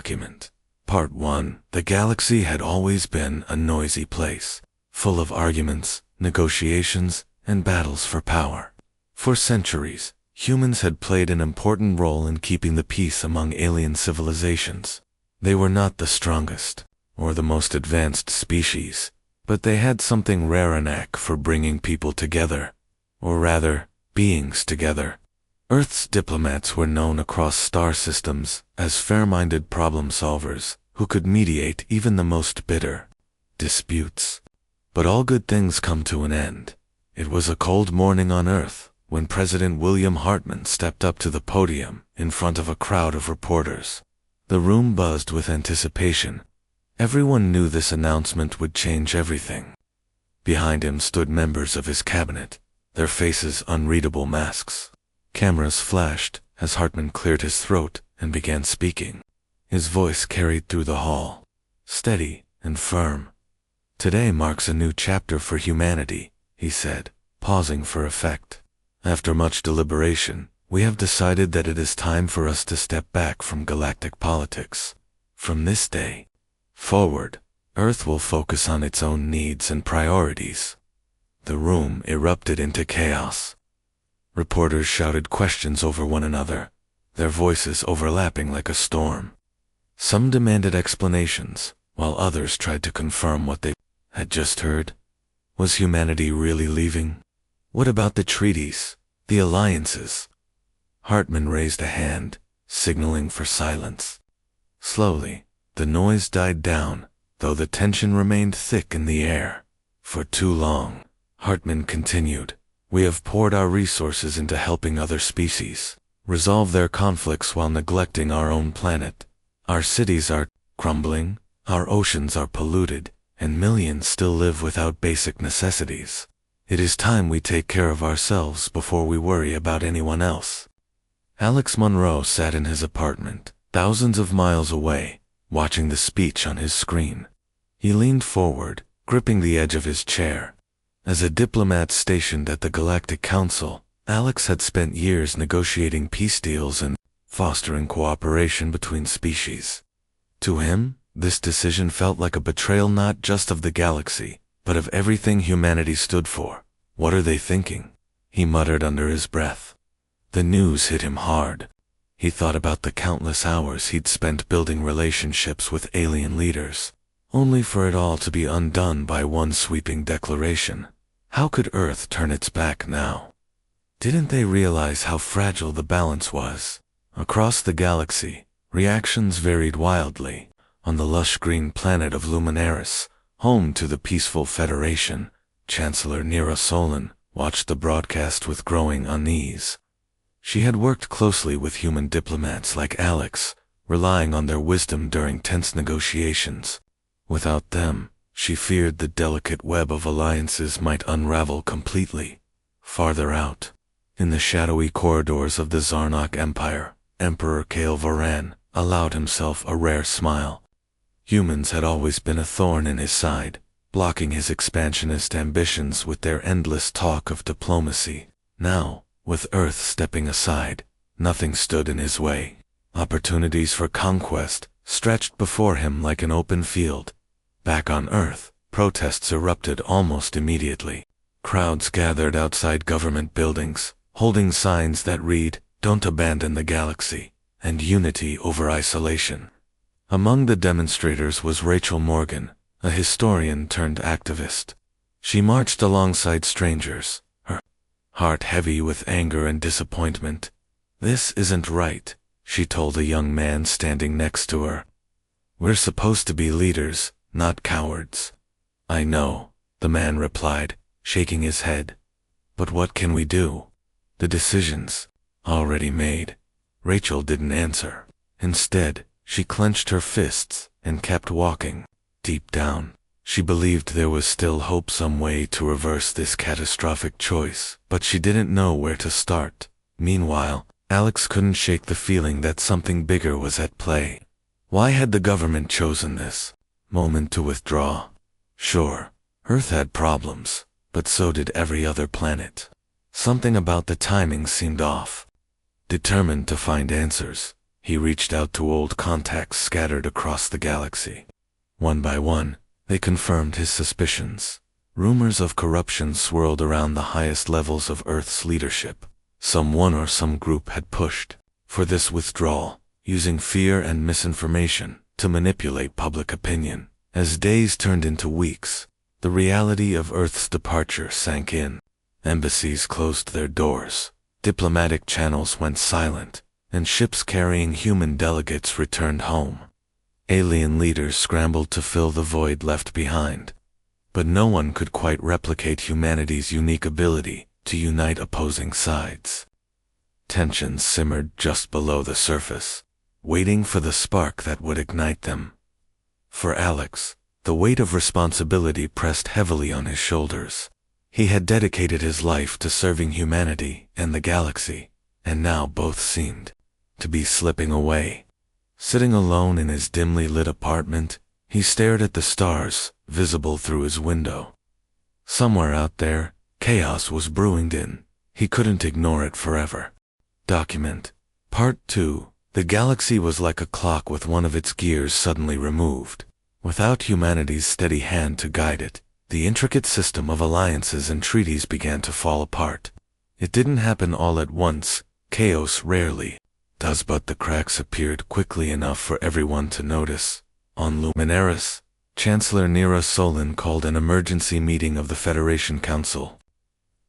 document. Part 1. The galaxy had always been a noisy place, full of arguments, negotiations, and battles for power. For centuries, humans had played an important role in keeping the peace among alien civilizations. They were not the strongest, or the most advanced species, but they had something rare, a knack for bringing people together, or rather, beings together. Earth's diplomats were known across star systems as fair-minded problem solvers who could mediate even the most bitter disputes. But all good things come to an end. It was a cold morning on Earth when President William Hartman stepped up to the podium in front of a crowd of reporters. The room buzzed with anticipation. Everyone knew this announcement would change everything. Behind him stood members of his cabinet, their faces unreadable masks. Cameras flashed as Hartman cleared his throat and began speaking. His voice carried through the hall, steady and firm. "Today marks a new chapter for humanity," he said, pausing for effect. "After much deliberation, we have decided that it is time for us to step back from galactic politics. From this day forward, Earth will focus on its own needs and priorities." The room erupted into chaos. Reporters shouted questions over one another, their voices overlapping like a storm. Some demanded explanations, while others tried to confirm what they had just heard. Was humanity really leaving? What about the treaties, the alliances? Hartman raised a hand, signaling for silence. Slowly, the noise died down, though the tension remained thick in the air. For too long, Hartman continued, "We have poured our resources into helping other species resolve their conflicts while neglecting our own planet. Our cities are crumbling, our oceans are polluted, and millions still live without basic necessities. It is time we take care of ourselves before we worry about anyone else." Alex Monroe sat in his apartment, thousands of miles away, watching the speech on his screen. He leaned forward, gripping the edge of his chair. As a diplomat stationed at the Galactic Council, Alex had spent years negotiating peace deals and fostering cooperation between species. To him, this decision felt like a betrayal not just of the galaxy, but of everything humanity stood for. "What are they thinking?" he muttered under his breath. The news hit him hard. He thought about the countless hours he'd spent building relationships with alien leaders, only for it all to be undone by one sweeping declaration. How could Earth turn its back now? Didn't they realize how fragile the balance was? Across the galaxy, reactions varied wildly. On the lush green planet of Luminaris, home to the peaceful Federation, Chancellor Nira Solon watched the broadcast with growing unease. She had worked closely with human diplomats like Alex, relying on their wisdom during tense negotiations. Without them, she feared the delicate web of alliances might unravel completely. Farther out, in the shadowy corridors of the Zarnok Empire, Emperor Kael Varan allowed himself a rare smile. Humans had always been a thorn in his side, blocking his expansionist ambitions with their endless talk of diplomacy. Now, with Earth stepping aside, nothing stood in his way. Opportunities for conquest stretched before him like an open field. Back on Earth, protests erupted almost immediately. Crowds gathered outside government buildings, holding signs that read, "Don't abandon the galaxy," and "Unity over isolation." Among the demonstrators was Rachel Morgan, a historian turned activist. She marched alongside strangers, her heart heavy with anger and disappointment. "This isn't right," she told a young man standing next to her. "We're supposed to be leaders, not cowards." "I know," the man replied, shaking his head. "But what can we do? The decision's already made." Rachel didn't answer. Instead, she clenched her fists and kept walking. Deep down, she believed there was still hope, some way to reverse this catastrophic choice, but she didn't know where to start. Meanwhile, Alex couldn't shake the feeling that something bigger was at play. Why had the government chosen this moment to withdraw? Sure, Earth had problems, but so did every other planet. Something about the timing seemed off. Determined to find answers, He reached out to old contacts scattered across the galaxy. One by one, they confirmed his suspicions. Rumors of corruption swirled around the highest levels of Earth's leadership. Someone or some group had pushed for this withdrawal, using fear and misinformation to manipulate public opinion. As days turned into weeks, the reality of Earth's departure sank in. Embassies closed their doors, diplomatic channels went silent, and ships carrying human delegates returned home. Alien leaders scrambled to fill the void left behind. But no one could quite replicate humanity's unique ability to unite opposing sides. Tensions simmered just below the surface, waiting for the spark that would ignite them. For Alex, the weight of responsibility pressed heavily on his shoulders. He had dedicated his life to serving humanity and the galaxy, and now both seemed to be slipping away. Sitting alone in his dimly lit apartment, he stared at the stars, visible through his window. Somewhere out there, chaos was brewing in. He couldn't ignore it forever. Document. Part 2. The galaxy was like a clock with one of its gears suddenly removed. Without humanity's steady hand to guide it, the intricate system of alliances and treaties began to fall apart. It didn't happen all at once. Chaos rarely does, but the cracks appeared quickly enough for everyone to notice. On Luminaris, Chancellor Nira Solon called an emergency meeting of the Federation Council.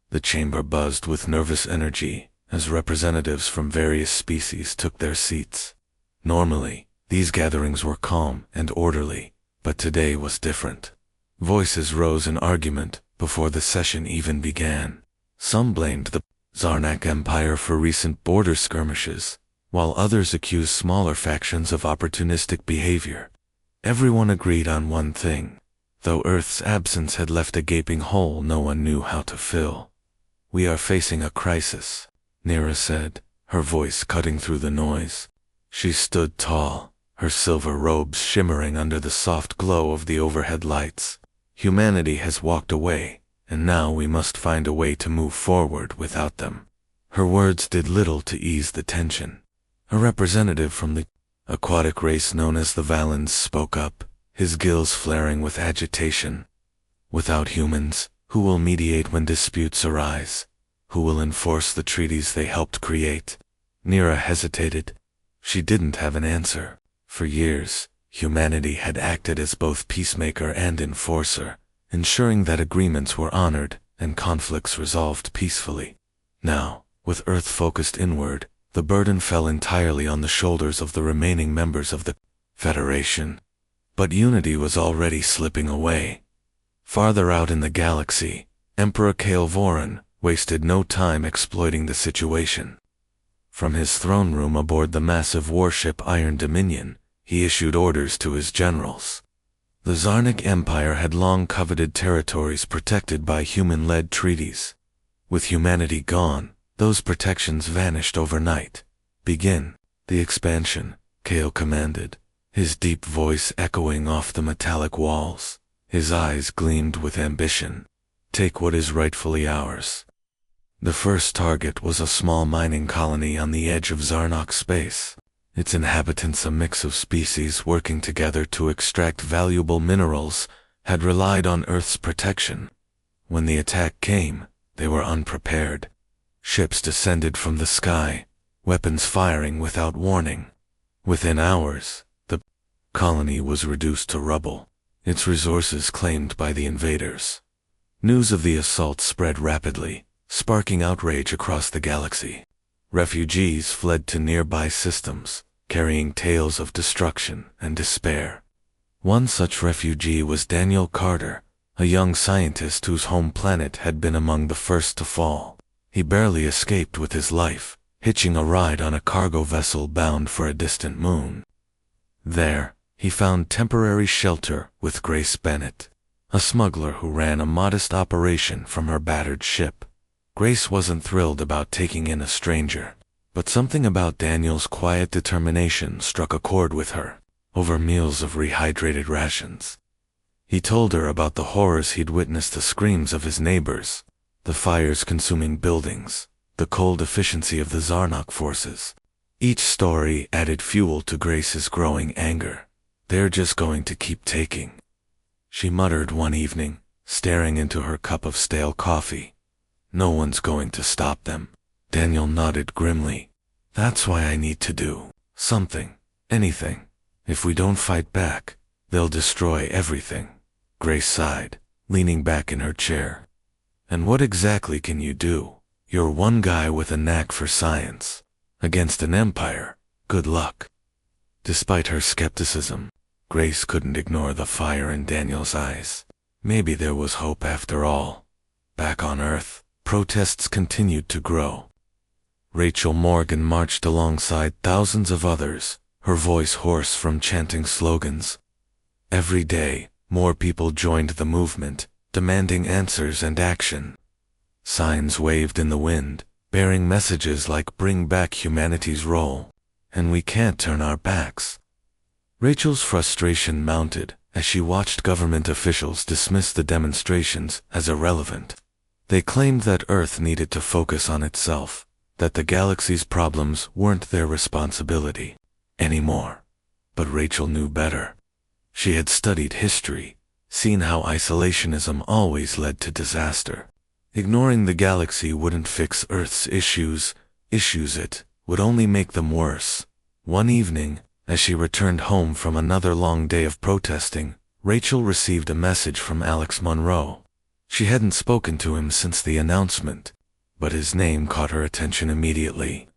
The chamber buzzed with nervous energy as representatives from various species took their seats. Normally, these gatherings were calm and orderly, but today was different. Voices rose in argument before the session even began. Some blamed the Zarnak Empire for recent border skirmishes, while others accused smaller factions of opportunistic behavior. Everyone agreed on one thing, though Earth's absence had left a gaping hole no one knew how to fill. "We are facing a crisis," Nira said, her voice cutting through the noise. She stood tall, her silver robes shimmering under the soft glow of the overhead lights. "Humanity has walked away, and now we must find a way to move forward without them." Her words did little to ease the tension. A representative from the aquatic race known as the Valens spoke up, his gills flaring with agitation. "Without humans, who will mediate when disputes arise? Who will enforce the treaties they helped create?" Nira hesitated. She didn't have an answer. For years, humanity had acted as both peacemaker and enforcer, ensuring that agreements were honored and conflicts resolved peacefully. Now, with Earth focused inward, the burden fell entirely on the shoulders of the remaining members of the Federation. But unity was already slipping away. Farther out in the galaxy, Emperor Kael'Voran wasted no time exploiting the situation. From his throne room aboard the massive warship Iron Dominion, he issued orders to his generals. The Zarnik Empire had long coveted territories protected by human-led treaties. With humanity gone, those protections vanished overnight. "Begin the expansion," Kael commanded, his deep voice echoing off the metallic walls. His eyes gleamed with ambition. "Take what is rightfully ours." The first target was a small mining colony on the edge of Zarnak space. Its inhabitants, a mix of species working together to extract valuable minerals, had relied on Earth's protection. When the attack came, they were unprepared. Ships descended from the sky, weapons firing without warning. Within hours, the colony was reduced to rubble, its resources claimed by the invaders. News of the assault spread rapidly, sparking outrage across the galaxy. Refugees fled to nearby systems, carrying tales of destruction and despair. One such refugee was Daniel Carter, a young scientist whose home planet had been among the first to fall. He barely escaped with his life, hitching a ride on a cargo vessel bound for a distant moon. There, he found temporary shelter with Grace Bennett, a smuggler who ran a modest operation from her battered ship. Grace wasn't thrilled about taking in a stranger, but something about Daniel's quiet determination struck a chord with her. Over meals of rehydrated rations, he told her about the horrors he'd witnessed, the screams of his neighbors, the fires consuming buildings, the cold efficiency of the Zarnak forces. Each story added fuel to Grace's growing anger. They're just going to keep taking, she muttered one evening, staring into her cup of stale coffee. No one's going to stop them. Daniel nodded grimly. That's why I need to do something, anything. If we don't fight back, they'll destroy everything. Grace sighed, leaning back in her chair. And what exactly can you do? You're one guy with a knack for science. Against an empire, good luck. Despite her skepticism, Grace couldn't ignore the fire in Daniel's eyes. Maybe there was hope after all. Back on Earth, protests continued to grow. Rachel Morgan marched alongside thousands of others, her voice hoarse from chanting slogans. Every day, more people joined the movement, demanding answers and action. Signs waved in the wind, bearing messages like "Bring back humanity's role," and "We can't turn our backs." Rachel's frustration mounted as she watched government officials dismiss the demonstrations as irrelevant. They claimed that Earth needed to focus on itself, that the galaxy's problems weren't their responsibility anymore. But Rachel knew better. She had studied history, seen how isolationism always led to disaster. Ignoring the galaxy wouldn't fix Earth's issues it would only make them worse. One evening, as she returned home from another long day of protesting, Rachel received a message from Alex Monroe. She hadn't spoken to him since the announcement, but his name caught her attention immediately.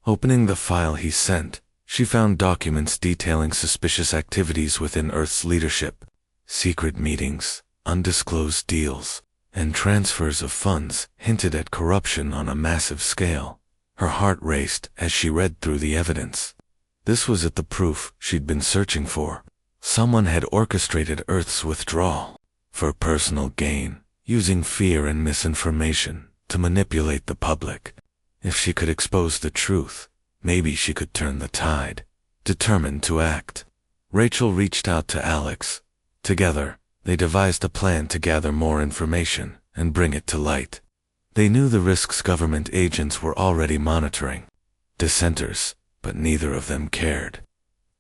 Opening the file he sent, she found documents detailing suspicious activities within Earth's leadership, secret meetings, undisclosed deals, and transfers of funds hinted at corruption on a massive scale. Her heart raced as she read through the evidence. This was the proof she'd been searching for. Someone had orchestrated Earth's withdrawal for personal gain, using fear and misinformation to manipulate the public. If she could expose the truth, maybe she could turn the tide. Determined to act, Rachel reached out to Alex. Together, they devised a plan to gather more information and bring it to light. They knew the risks government agents were already monitoring. Dissenters, but neither of them cared.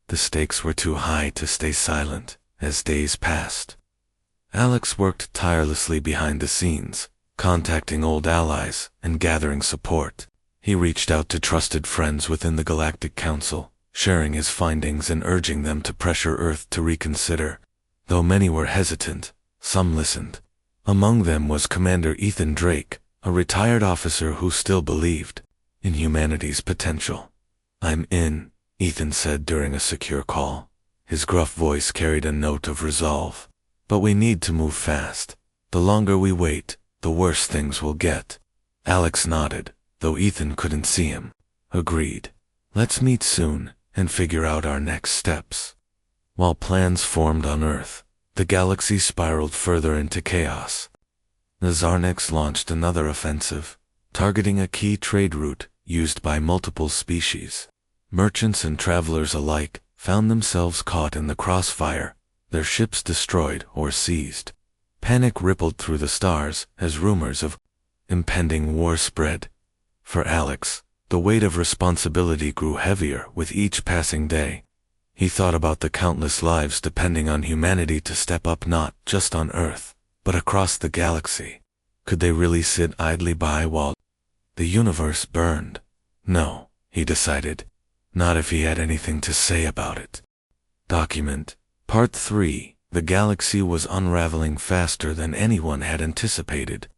The stakes were too high to stay silent as days passed. Alex worked tirelessly behind the scenes, contacting old allies and gathering support. He reached out to trusted friends within the Galactic Council, sharing his findings and urging them to pressure Earth to reconsider. Though many were hesitant, some listened. Among them was Commander Ethan Drake, a retired officer who still believed in humanity's potential. "I'm in," Ethan said during a secure call. His gruff voice carried a note of resolve. "But we need to move fast. The longer we wait, the worse things will get." Alex nodded, though Ethan couldn't see him. Agreed. "Let's meet soon and figure out our next steps." While plans formed on Earth, the galaxy spiraled further into chaos. The Zarniks launched another offensive, targeting a key trade route used by multiple species. Merchants and travelers alike found themselves caught in the crossfire, their ships destroyed or seized. Panic rippled through the stars as rumors of impending war spread. For Alex, the weight of responsibility grew heavier with each passing day. He thought about the countless lives depending on humanity to step up, not just on Earth, but across the galaxy. Could they really sit idly by while the universe burned? No, he decided. Not if he had anything to say about it. Document Part 3. The galaxy was unraveling faster than anyone had anticipated.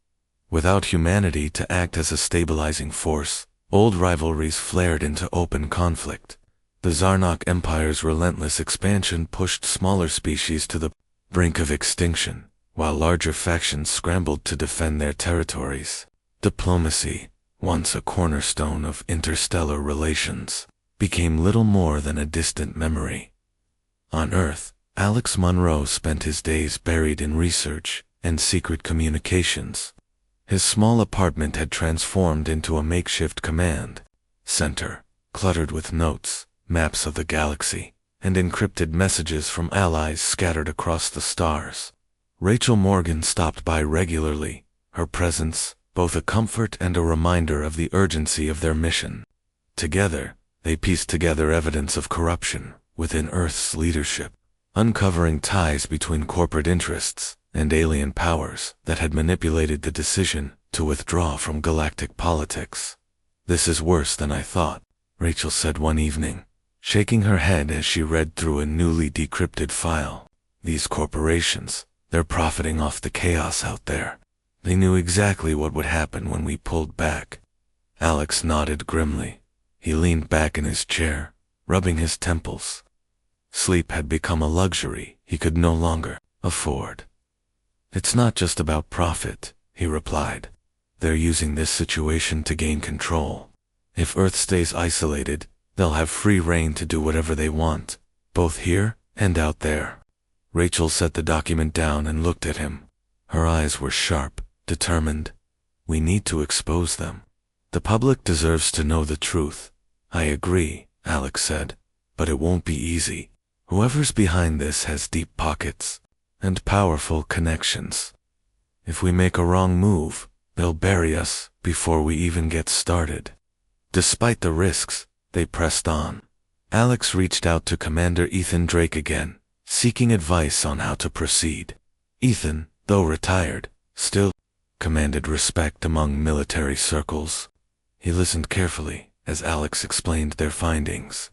Without humanity to act as a stabilizing force, old rivalries flared into open conflict. The Zarnak Empire's relentless expansion pushed smaller species to the brink of extinction, while larger factions scrambled to defend their territories. Diplomacy, once a cornerstone of interstellar relations, became little more than a distant memory. On Earth, Alex Monroe spent his days buried in research and secret communications. His small apartment had transformed into a makeshift command center, cluttered with notes, maps of the galaxy, and encrypted messages from allies scattered across the stars. Rachel Morgan stopped by regularly, her presence both a comfort and a reminder of the urgency of their mission. Together, They pieced together evidence of corruption within Earth's leadership, uncovering ties between corporate interests and alien powers that had manipulated the decision to withdraw from galactic politics. "This is worse than I thought," Rachel said one evening, shaking her head as she read through a newly decrypted file. "These corporations, they're profiting off the chaos out there. They knew exactly what would happen when we pulled back." Alex nodded grimly. He leaned back in his chair, rubbing his temples. Sleep had become a luxury he could no longer afford. "It's not just about profit," he replied. "They're using this situation to gain control. If Earth stays isolated, they'll have free rein to do whatever they want, both here and out there." Rachel set the document down and looked at him. Her eyes were sharp, determined. "We need to expose them. The public deserves to know the truth." "I agree," Alex said, "but it won't be easy. Whoever's behind this has deep pockets and powerful connections. If we make a wrong move, they'll bury us before we even get started." Despite the risks, they pressed on. Alex reached out to Commander Ethan Drake again, seeking advice on how to proceed. Ethan, though retired, still commanded respect among military circles. He listened carefully as Alex explained their findings,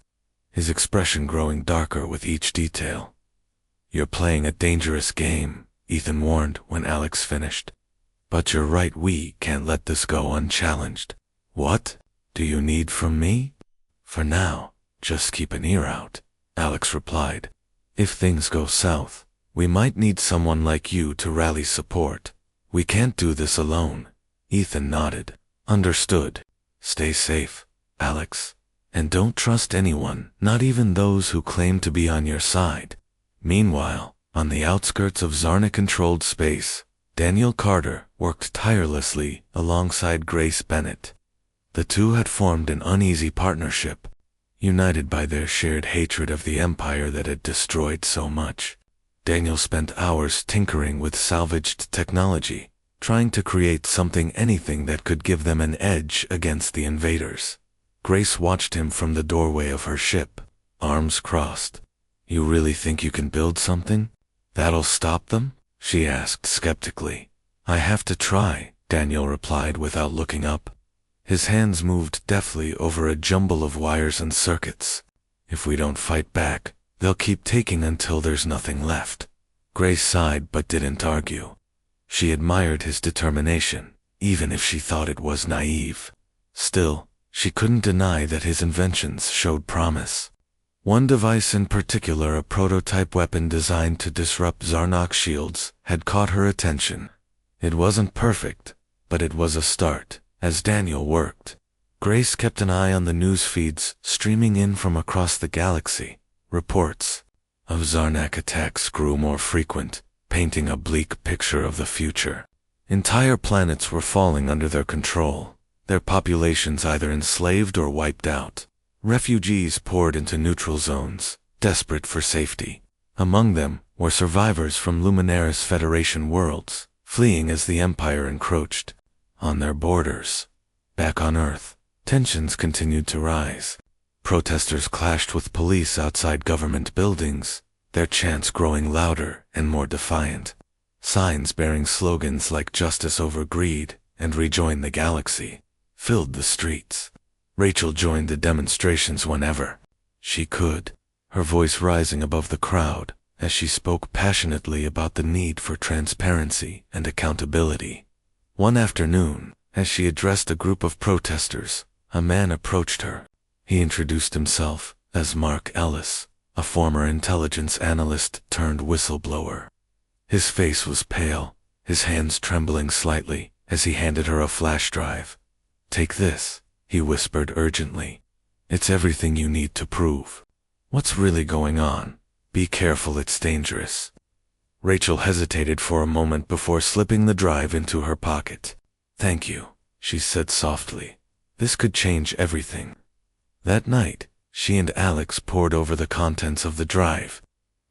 his expression growing darker with each detail. "You're playing a dangerous game," Ethan warned when Alex finished. "But you're right, we can't let this go unchallenged." "What do you need from me?" "For now, just keep an ear out," Alex replied. "If things go south, we might need someone like you to rally support. We can't do this alone." Ethan nodded. "Understood. Stay safe, Alex. And don't trust anyone, not even those who claim to be on your side." Meanwhile, on the outskirts of Zarna-controlled space, Daniel Carter worked tirelessly alongside Grace Bennett. The two had formed an uneasy partnership, united by their shared hatred of the empire that had destroyed so much. Daniel spent hours tinkering with salvaged technology, trying to create anything that could give them an edge against the invaders. Grace watched him from the doorway of her ship, arms crossed. "You really think you can build something that'll stop them?" she asked skeptically. "I have to try," Daniel replied without looking up. His hands moved deftly over a jumble of wires and circuits. "If we don't fight back, they'll keep taking until there's nothing left." Grace sighed but didn't argue. She admired his determination, even if she thought it was naive. Still, she couldn't deny that his inventions showed promise. One device in particular, a prototype weapon designed to disrupt Zarnok shields, had caught her attention. It wasn't perfect, but it was a start. As Daniel worked, Grace kept an eye on the news feeds streaming in from across the galaxy. Reports of Zarnak attacks grew more frequent, painting a bleak picture of the future. Entire planets were falling under their control, their populations either enslaved or wiped out. Refugees poured into neutral zones, desperate for safety. Among them were survivors from Luminaris Federation worlds, fleeing as the Empire encroached on their borders. Back on Earth, tensions continued to rise. Protesters clashed with police outside government buildings, their chants growing louder and more defiant. Signs bearing slogans like "Justice over Greed" and "Rejoin the Galaxy" filled the streets. Rachel joined the demonstrations whenever she could, her voice rising above the crowd as she spoke passionately about the need for transparency and accountability. One afternoon, as she addressed a group of protesters, a man approached her. He introduced himself as Mark Ellis, a former intelligence analyst turned whistleblower. His face was pale, his hands trembling slightly as he handed her a flash drive. "Take this," he whispered urgently. "It's everything you need to prove what's really going on. Be careful, it's dangerous." Rachel hesitated for a moment before slipping the drive into her pocket. "Thank you," she said softly. "This could change everything." That night, she and Alex pored over the contents of the drive.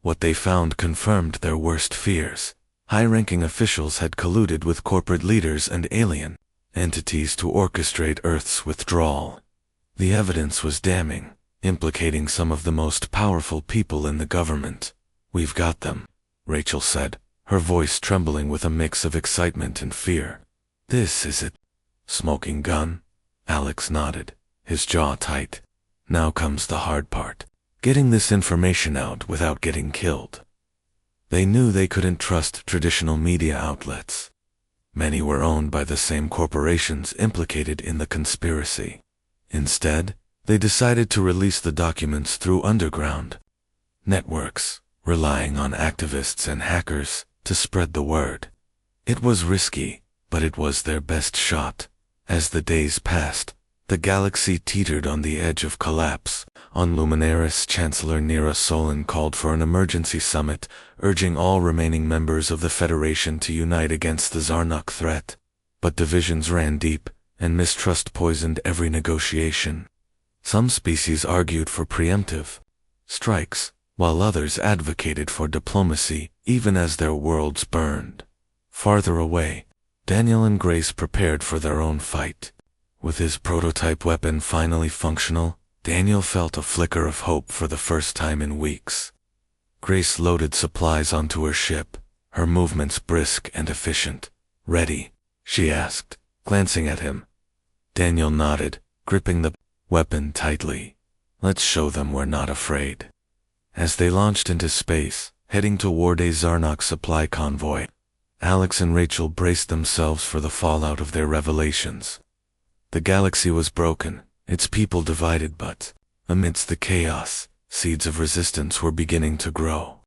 What they found confirmed their worst fears. High-ranking officials had colluded with corporate leaders and alien entities to orchestrate Earth's withdrawal. The evidence was damning. implicating some of the most powerful people in the government. We've got them, Rachel said, her voice trembling with a mix of excitement and fear. This is it. Smoking gun? Alex nodded, his jaw tight. Now comes the hard part. Getting this information out without getting killed. They knew they couldn't trust traditional media outlets. Many were owned by the same corporations implicated in the conspiracy. Instead, they decided to release the documents through underground networks, relying on activists and hackers to spread the word. It was risky, but it was their best shot. As the days passed, the galaxy teetered on the edge of collapse. On Luminaris, Chancellor Nira Solon called for an emergency summit, urging all remaining members of the Federation to unite against the Zarnok threat. But divisions ran deep, and mistrust poisoned every negotiation. Some species argued for preemptive strikes, while others advocated for diplomacy, even as their worlds burned. Farther away, Daniel and Grace prepared for their own fight. With his prototype weapon finally functional, Daniel felt a flicker of hope for the first time in weeks. Grace loaded supplies onto her ship, her movements brisk and efficient. Ready? She asked, glancing at him. Daniel nodded, gripping the weapon tightly. Let's show them we're not afraid. As they launched into space, heading toward a Zarnok supply convoy, Alex and Rachel braced themselves for the fallout of their revelations. The galaxy was broken, its people divided, but amidst the chaos, seeds of resistance were beginning to grow.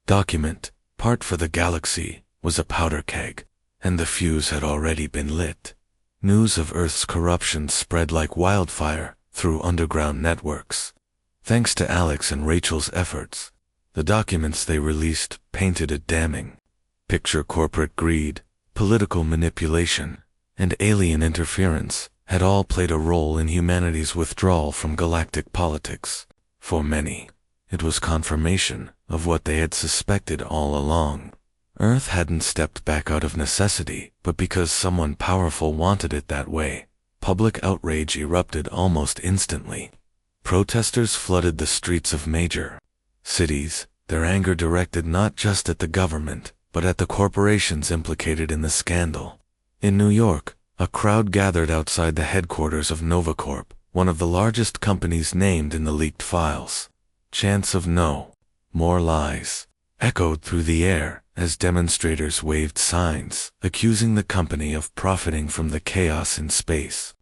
Document, part for the galaxy, was a powder keg, and the fuse had already been lit. News of Earth's corruption spread like wildfire through underground networks. Thanks to Alex and Rachel's efforts, the documents they released painted a damning picture. Corporate greed, political manipulation, and alien interference had all played a role in humanity's withdrawal from galactic politics. For many, it was confirmation of what they had suspected all along. Earth hadn't stepped back out of necessity, but because someone powerful wanted it that way. Public outrage erupted almost instantly. Protesters flooded the streets of major cities, their anger directed not just at the government, but at the corporations implicated in the scandal. In New York, a crowd gathered outside the headquarters of Novacorp, one of the largest companies named in the leaked files. Chants of "no more lies" echoed through the air as demonstrators waved signs, accusing the company of profiting from the chaos in space.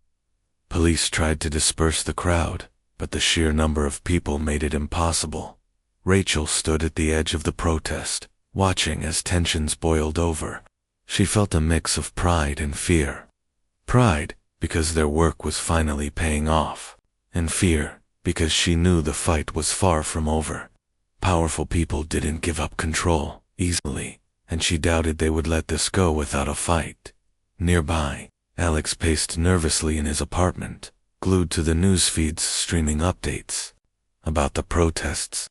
Police tried to disperse the crowd, but the sheer number of people made it impossible. Rachel stood at the edge of the protest, watching as tensions boiled over. She felt a mix of pride and fear. Pride, because their work was finally paying off, and fear, because she knew the fight was far from over. Powerful people didn't give up control easily, and she doubted they would let this go without a fight. Nearby, Alex paced nervously in his apartment, glued to the news feeds streaming updates about the protests.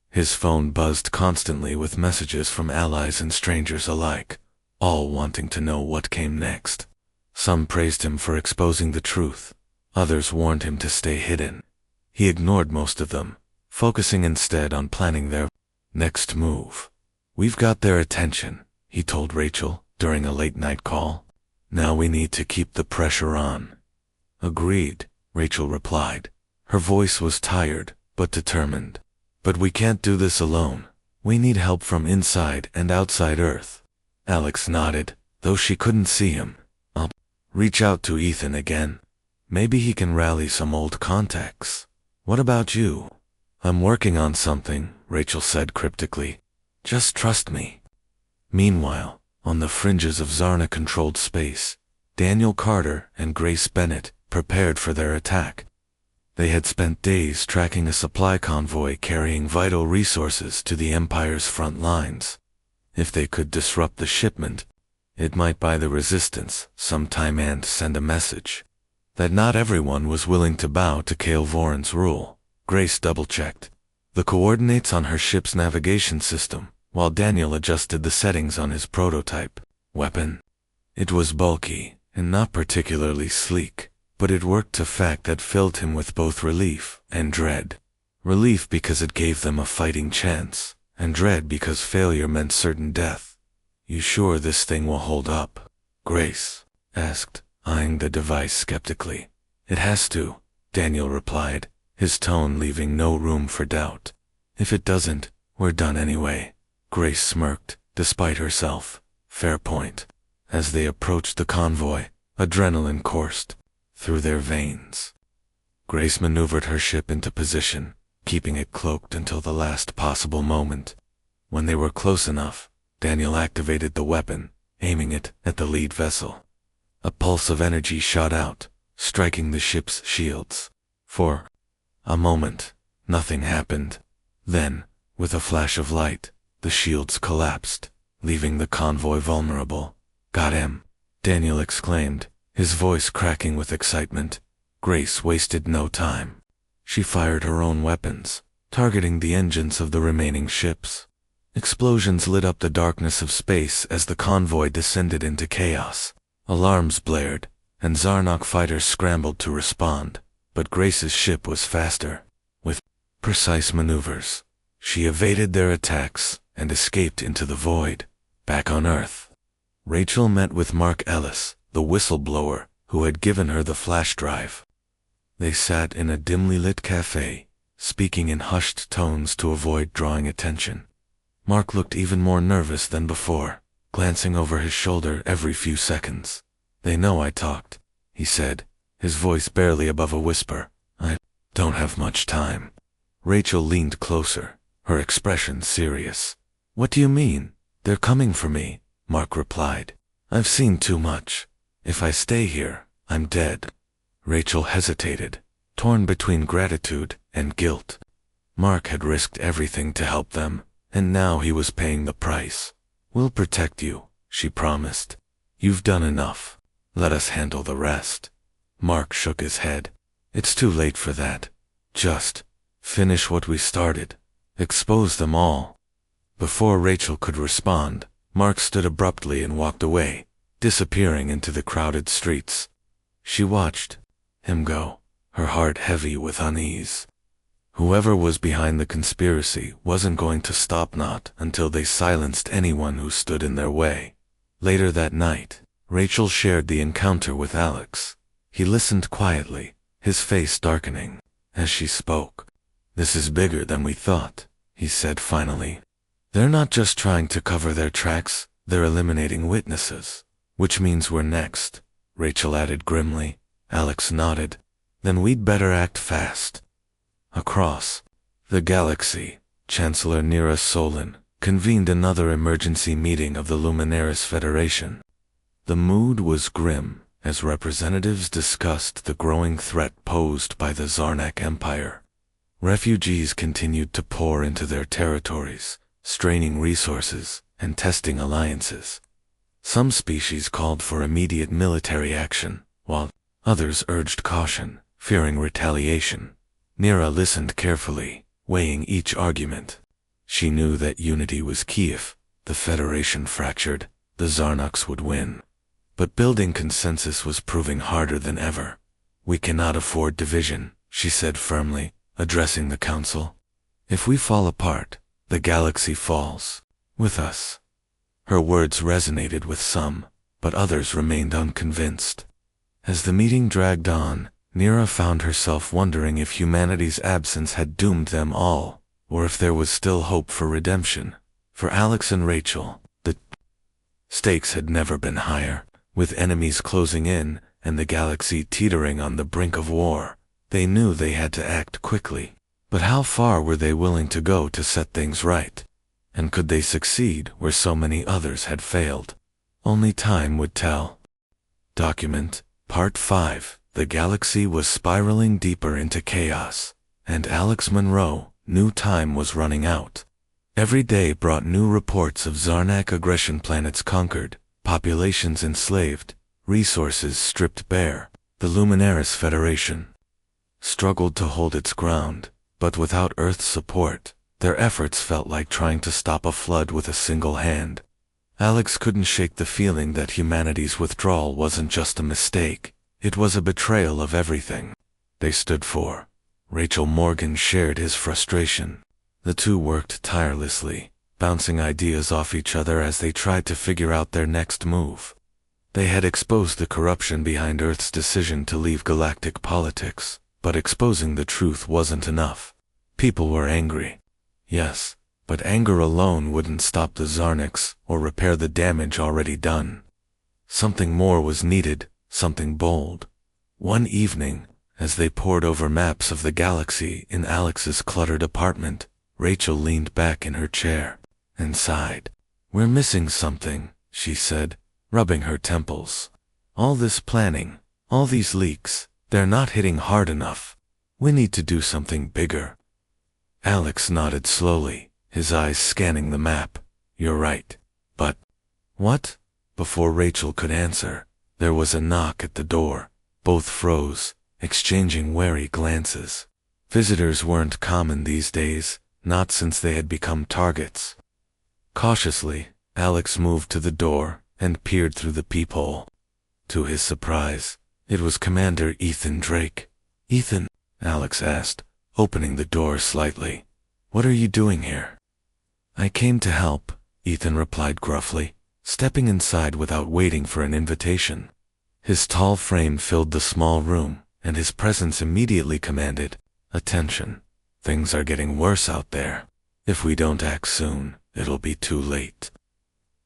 His phone buzzed constantly with messages from allies and strangers alike, all wanting to know what came next. Some praised him for exposing the truth. Others warned him to stay hidden. He ignored most of them, focusing instead on planning their next move. "We've got their attention," he told Rachel during a late-night call. "Now we need to keep the pressure on." "Agreed," Rachel replied. Her voice was tired, but determined. "But we can't do this alone. We need help from inside and outside Earth." Alex nodded, though she couldn't see him. "I'll reach out to Ethan again. Maybe he can rally some old contacts. What about you?" "I'm working on something," Rachel said cryptically. "Just trust me." Meanwhile, on the fringes of Zarna-controlled space, Daniel Carter and Grace Bennett prepared for their attack. They had spent days tracking a supply convoy carrying vital resources to the Empire's front lines. If they could disrupt the shipment, it might buy the resistance some time and send a message that not everyone was willing to bow to Kale Voran's rule. Grace double-checked the coordinates on her ship's navigation system, while Daniel adjusted the settings on his prototype weapon. It was bulky and not particularly sleek, but it worked a fact that filled him with both relief and dread. Relief because it gave them a fighting chance, and dread because failure meant certain death. "You sure this thing will hold up?" Grace asked, eyeing the device skeptically. "It has to," Daniel replied, his tone leaving no room for doubt. "If it doesn't, we're done anyway." Grace smirked, despite herself. Fair point. As they approached the convoy, adrenaline coursed through their veins. Grace maneuvered her ship into position, keeping it cloaked until the last possible moment. When they were close enough, Daniel activated the weapon, aiming it at the lead vessel. A pulse of energy shot out, striking the ship's shields. For a moment, nothing happened. Then, with a flash of light, the shields collapsed, leaving the convoy vulnerable. "Got him!" Daniel exclaimed, his voice cracking with excitement. Grace wasted no time. She fired her own weapons, targeting the engines of the remaining ships. Explosions lit up the darkness of space as the convoy descended into chaos. Alarms blared, and Zarnok fighters scrambled to respond, but Grace's ship was faster. With precise maneuvers, she evaded their attacks and escaped into the void. Back on Earth, Rachel met with Mark Ellis, the whistleblower who had given her the flash drive. They sat in a dimly lit cafe, speaking in hushed tones to avoid drawing attention. Mark looked even more nervous than before, glancing over his shoulder every few seconds. "They know I talked," he said, his voice barely above a whisper. "I don't have much time." Rachel leaned closer, her expression serious. "What do you mean? They're coming for me," Mark replied. "I've seen too much. If I stay here, I'm dead." Rachel hesitated, torn between gratitude and guilt. Mark had risked everything to help them, and now he was paying the price. "We'll protect you," she promised. "You've done enough. Let us handle the rest." Mark shook his head. "It's too late for that. Just finish what we started. Expose them all." Before Rachel could respond, Mark stood abruptly and walked away, disappearing into the crowded streets. She watched him go, her heart heavy with unease. Whoever was behind the conspiracy wasn't going to stop not until they silenced anyone who stood in their way. Later that night, Rachel shared the encounter with Alex. He listened quietly, his face darkening as she spoke. "This is bigger than we thought," he said finally. "They're not just trying to cover their tracks, they're eliminating witnesses. Which means we're next," Rachel added grimly. Alex nodded. "Then we'd better act fast." Across the galaxy, Chancellor Nira Solon convened another emergency meeting of the Luminaris Federation. The mood was grim as representatives discussed the growing threat posed by the Zarnak Empire. Refugees continued to pour into their territories, straining resources and testing alliances. Some species called for immediate military action, while others urged caution, fearing retaliation. Nira listened carefully, weighing each argument. She knew that unity was key. If the Federation fractured, the Zarnoks would win. But building consensus was proving harder than ever. "We cannot afford division," she said firmly, addressing the council. "If we fall apart, the galaxy falls with us." Her words resonated with some, but others remained unconvinced. As the meeting dragged on, Nira found herself wondering if humanity's absence had doomed them all, or if there was still hope for redemption. For Alex and Rachel, the stakes had never been higher. With enemies closing in and the galaxy teetering on the brink of war, they knew they had to act quickly. But how far were they willing to go to set things right? And could they succeed where so many others had failed? Only time would tell. Document Part 5. The galaxy was spiraling deeper into chaos, and Alex Monroe knew time was running out. Every day brought new reports of Zarnak aggression, planets conquered, populations enslaved, resources stripped bare. The Luminaris Federation struggled to hold its ground, but without Earth's support, their efforts felt like trying to stop a flood with a single hand. Alex couldn't shake the feeling that humanity's withdrawal wasn't just a mistake, It was a betrayal of everything they stood for. Rachel Morgan shared his frustration. The two worked tirelessly, bouncing ideas off each other as they tried to figure out their next move. They had exposed the corruption behind Earth's decision to leave galactic politics, but exposing the truth wasn't enough. People were angry. Yes, but anger alone wouldn't stop the Zarniks or repair the damage already done. Something more was needed, something bold. One evening, as they pored over maps of the galaxy in Alex's cluttered apartment, Rachel leaned back in her chair and sighed. "We're missing something," she said, rubbing her temples. "All this planning, all these leaks, they're not hitting hard enough. We need to do something bigger." Alex nodded slowly, his eyes scanning the map. "You're right. But what?" Before Rachel could answer, there was a knock at the door. Both froze, exchanging wary glances. Visitors weren't common these days, not since they had become targets. Cautiously, Alex moved to the door and peered through the peephole. To his surprise, it was Commander Ethan Drake. "Ethan?" Alex asked, opening the door slightly. "What are you doing here?" "I came to help," Ethan replied gruffly, stepping inside without waiting for an invitation. His tall frame filled the small room, and his presence immediately commanded attention. "Things are getting worse out there. If we don't act soon, it'll be too late."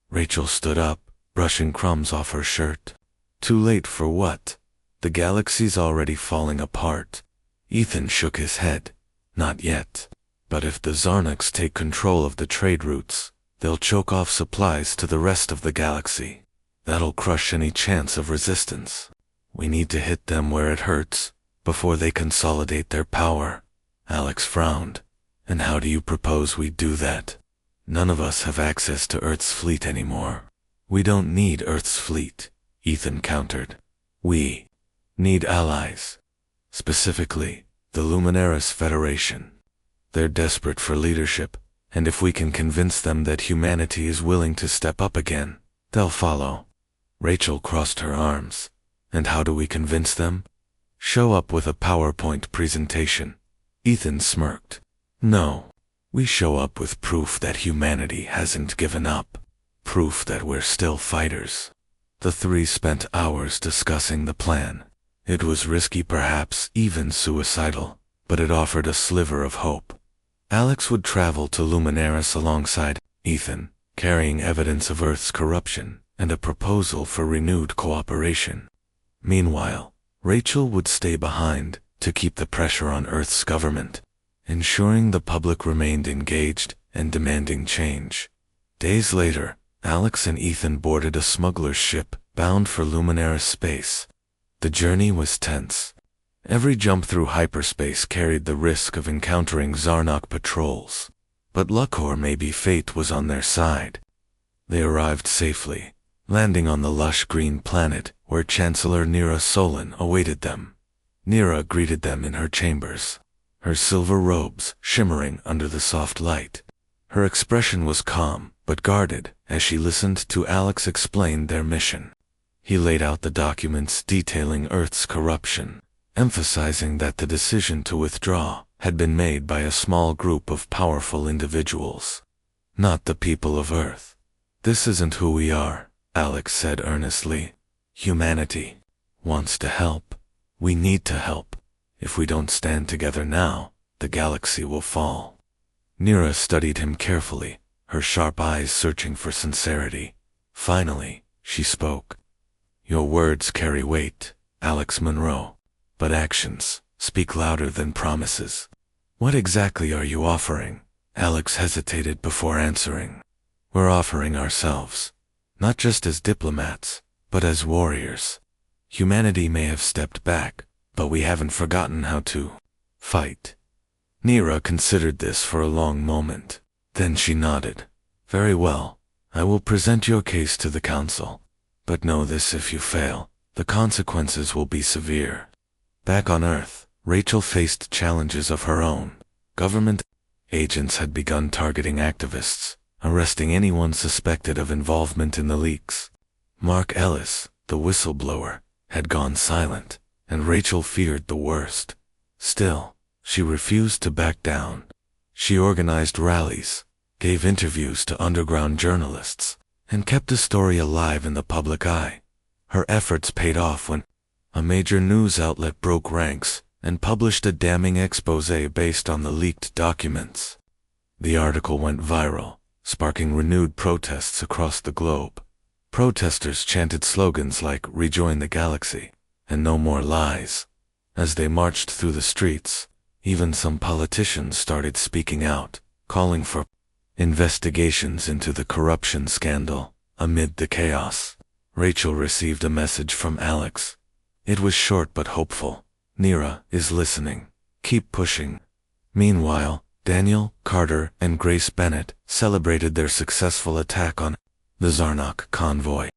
Rachel stood up, brushing crumbs off her shirt. "Too late for what? The galaxy's already falling apart." Ethan shook his head. "Not yet. But if the Zarniks take control of the trade routes, they'll choke off supplies to the rest of the galaxy. That'll crush any chance of resistance. We need to hit them where it hurts, before they consolidate their power." Alex frowned. "And how do you propose we do that? None of us have access to Earth's fleet anymore." "We don't need Earth's fleet," Ethan countered. "We need allies. Specifically, the Luminaris Federation. They're desperate for leadership, and if we can convince them that humanity is willing to step up again, they'll follow." Rachel crossed her arms. "And how do we convince them?" "Show up with a PowerPoint presentation." Ethan smirked. "No, we show up with proof that humanity hasn't given up. Proof that we're still fighters." The three spent hours discussing the plan. It was risky, perhaps even suicidal, but it offered a sliver of hope. Alex would travel to Luminaris alongside Ethan, carrying evidence of Earth's corruption and a proposal for renewed cooperation. Meanwhile, Rachel would stay behind to keep the pressure on Earth's government, ensuring the public remained engaged and demanding change. Days later, Alex and Ethan boarded a smuggler's ship bound for Luminaris space. The journey was tense. Every jump through hyperspace carried the risk of encountering Zarnak patrols. But luck or maybe fate was on their side. They arrived safely, landing on the lush green planet where Chancellor Nira Solon awaited them. Nira greeted them in her chambers, her silver robes shimmering under the soft light. Her expression was calm but guarded as she listened to Alex explain their mission. He laid out the documents detailing Earth's corruption, emphasizing that the decision to withdraw had been made by a small group of powerful individuals, not the people of Earth. "This isn't who we are," Alex said earnestly. "Humanity wants to help. We need to help. If we don't stand together now, the galaxy will fall." Nira studied him carefully, her sharp eyes searching for sincerity. Finally, she spoke. "Your words carry weight, Alex Monroe, but actions speak louder than promises. What exactly are you offering?" Alex hesitated before answering. "We're offering ourselves, not just as diplomats, but as warriors. Humanity may have stepped back, but we haven't forgotten how to fight." Nira considered this for a long moment. Then she nodded. "Very well, I will present your case to the council. But know this: if you fail, the consequences will be severe." Back on Earth, Rachel faced challenges of her own. Government agents had begun targeting activists, arresting anyone suspected of involvement in the leaks. Mark Ellis, the whistleblower, had gone silent, and Rachel feared the worst. Still, she refused to back down. She organized rallies, gave interviews to underground journalists, and kept the story alive in the public eye. Her efforts paid off when a major news outlet broke ranks and published a damning exposé based on the leaked documents. The article went viral, sparking renewed protests across the globe. Protesters chanted slogans like "Rejoin the Galaxy" and "No More Lies." As they marched through the streets, even some politicians started speaking out, calling for investigations into the corruption scandal. Amid the chaos, Rachel received a message from Alex. It was short but hopeful. "Nira is listening. Keep pushing." Meanwhile, Daniel, Carter, and Grace Bennett celebrated their successful attack on the Zarnok convoy.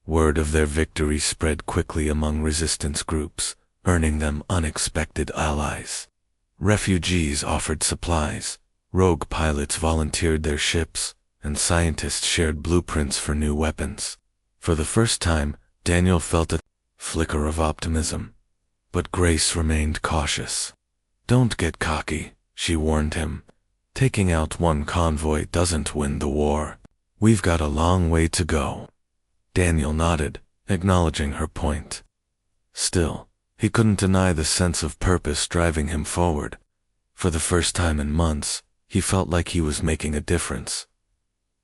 Word of their victory spread quickly among resistance groups, earning them unexpected allies. Refugees offered supplies, rogue pilots volunteered their ships, and scientists shared blueprints for new weapons. For the first time, Daniel felt a flicker of optimism. But Grace remained cautious. "Don't get cocky," she warned him. "Taking out one convoy doesn't win the war. We've got a long way to go." Daniel nodded, acknowledging her point. Still, he couldn't deny the sense of purpose driving him forward. For the first time in months, he felt like he was making a difference.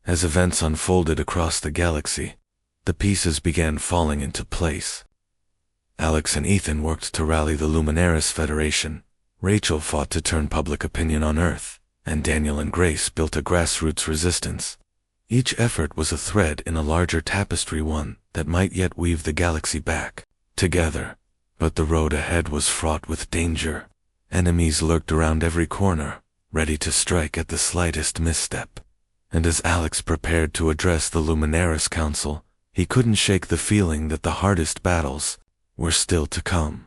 As events unfolded across the galaxy, the pieces began falling into place. Alex and Ethan worked to rally the Luminaris Federation. Rachel fought to turn public opinion on Earth, and Daniel and Grace built a grassroots resistance. Each effort was a thread in a larger tapestry, one that might yet weave the galaxy back together. But the road ahead was fraught with danger. Enemies lurked around every corner, ready to strike at the slightest misstep. And as Alex prepared to address the Luminaris Council, he couldn't shake the feeling that the hardest battles were still to come.